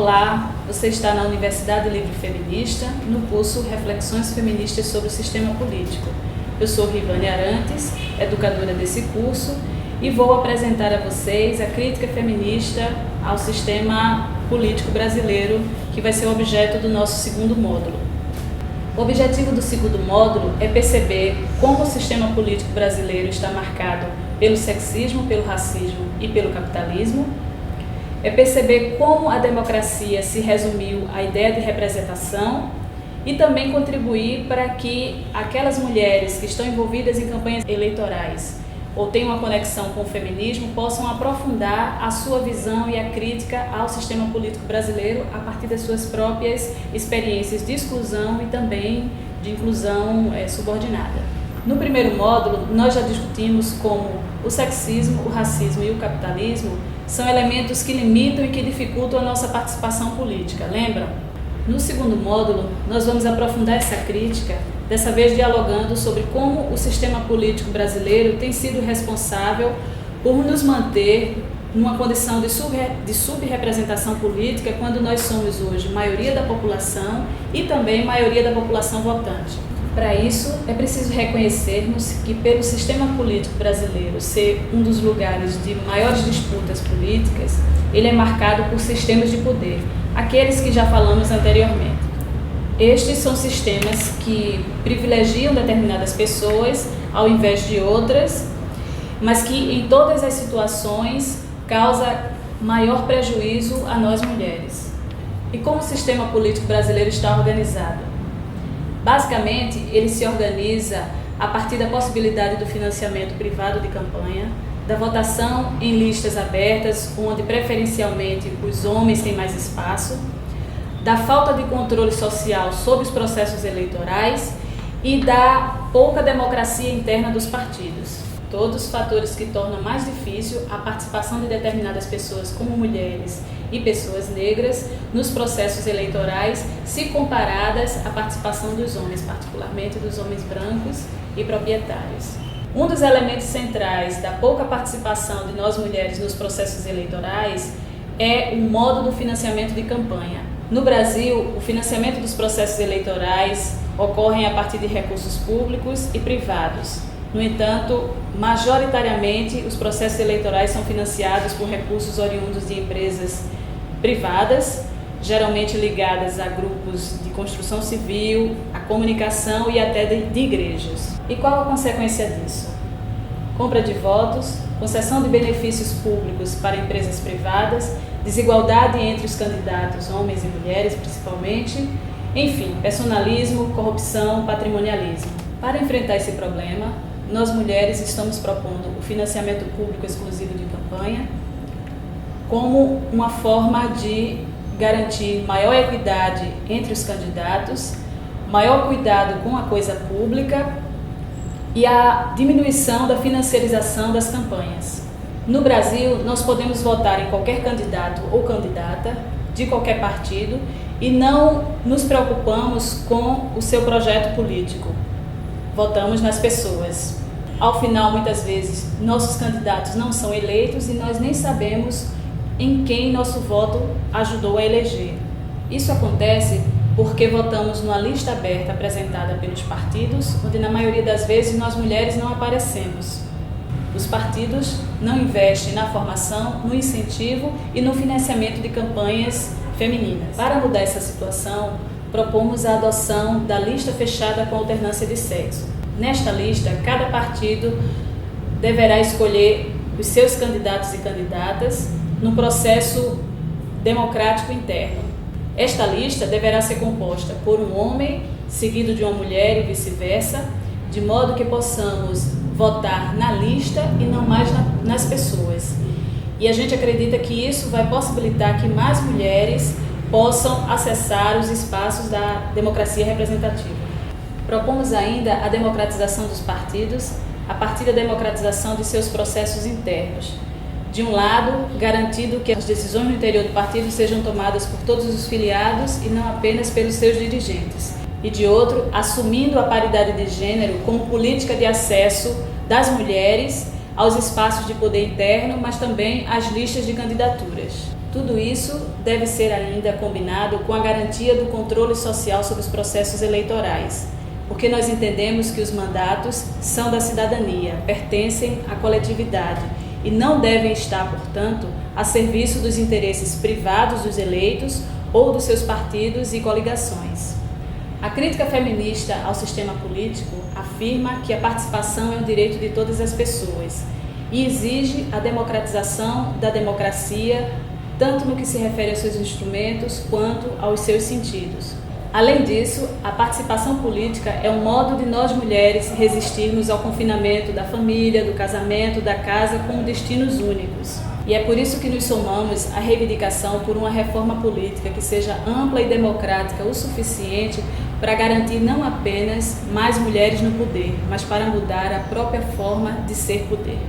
Olá, você está na Universidade Livre Feminista, no curso Reflexões Feministas sobre o Sistema Político. Eu sou Rivane Arantes, educadora desse curso, e vou apresentar a vocês a crítica feminista ao sistema político brasileiro, que vai ser o objeto do nosso segundo módulo. O objetivo do segundo módulo é perceber como o sistema político brasileiro está marcado pelo sexismo, pelo racismo e pelo capitalismo. É perceber como a democracia se resumiu à ideia de representação e também contribuir para que aquelas mulheres que estão envolvidas em campanhas eleitorais ou têm uma conexão com o feminismo possam aprofundar a sua visão e a crítica ao sistema político brasileiro a partir das suas próprias experiências de exclusão e também de inclusão subordinada. No primeiro módulo, nós já discutimos como o sexismo, o racismo e o capitalismo são elementos que limitam e que dificultam a nossa participação política, lembram? No segundo módulo, nós vamos aprofundar essa crítica, dessa vez dialogando sobre como o sistema político brasileiro tem sido responsável por nos manter numa condição de subrepresentação política quando nós somos hoje maioria da população e também maioria da população votante. Para isso, é preciso reconhecermos que, pelo sistema político brasileiro ser um dos lugares de maiores disputas políticas, ele é marcado por sistemas de poder, aqueles que já falamos anteriormente. Estes são sistemas que privilegiam determinadas pessoas ao invés de outras, mas que em todas as situações causa maior prejuízo a nós mulheres. E como o sistema político brasileiro está organizado? Basicamente, ele se organiza a partir da possibilidade do financiamento privado de campanha, da votação em listas abertas, onde preferencialmente os homens têm mais espaço, da falta de controle social sobre os processos eleitorais e da pouca democracia interna dos partidos. Todos os fatores que tornam mais difícil a participação de determinadas pessoas, como mulheres e pessoas negras, nos processos eleitorais, se comparadas à participação dos homens, particularmente dos homens brancos e proprietários. Um dos elementos centrais da pouca participação de nós mulheres nos processos eleitorais é o modo do financiamento de campanha. No Brasil, o financiamento dos processos eleitorais ocorre a partir de recursos públicos e privados. No entanto, majoritariamente, os processos eleitorais são financiados por recursos oriundos de empresas privadas, geralmente ligadas a grupos de construção civil, a comunicação e até de igrejas. E qual a consequência disso? Compra de votos, concessão de benefícios públicos para empresas privadas, desigualdade entre os candidatos, homens e mulheres principalmente, enfim, personalismo, corrupção, patrimonialismo. Para enfrentar esse problema, nós mulheres estamos propondo o financiamento público exclusivo de campanha como uma forma de garantir maior equidade entre os candidatos, maior cuidado com a coisa pública e a diminuição da financiarização das campanhas. No Brasil, nós podemos votar em qualquer candidato ou candidata de qualquer partido e não nos preocupamos com o seu projeto político. Votamos nas pessoas. Ao final, muitas vezes, nossos candidatos não são eleitos e nós nem sabemos em quem nosso voto ajudou a eleger. Isso acontece porque votamos numa lista aberta apresentada pelos partidos, onde na maioria das vezes nós mulheres não aparecemos. Os partidos não investem na formação, no incentivo e no financiamento de campanhas femininas. Para mudar essa situação, propomos a adoção da lista fechada com alternância de sexo. Nesta lista, cada partido deverá escolher os seus candidatos e candidatas no processo democrático interno. Esta lista deverá ser composta por um homem, seguido de uma mulher e vice-versa, de modo que possamos votar na lista e não mais nas pessoas. E a gente acredita que isso vai possibilitar que mais mulheres possam acessar os espaços da democracia representativa. Propomos ainda a democratização dos partidos a partir da democratização de seus processos internos. De um lado, garantindo que as decisões no interior do partido sejam tomadas por todos os filiados e não apenas pelos seus dirigentes. E de outro, assumindo a paridade de gênero como política de acesso das mulheres aos espaços de poder interno, mas também às listas de candidaturas. Tudo isso deve ser ainda combinado com a garantia do controle social sobre os processos eleitorais, porque nós entendemos que os mandatos são da cidadania, pertencem à coletividade e não devem estar, portanto, a serviço dos interesses privados dos eleitos ou dos seus partidos e coligações. A crítica feminista ao sistema político afirma que a participação é um direito de todas as pessoas e exige a democratização da democracia, tanto no que se refere aos seus instrumentos quanto aos seus sentidos. Além disso, a participação política é um modo de nós mulheres resistirmos ao confinamento da família, do casamento, da casa com destinos únicos. E é por isso que nos somamos à reivindicação por uma reforma política que seja ampla e democrática o suficiente para garantir não apenas mais mulheres no poder, mas para mudar a própria forma de ser poder.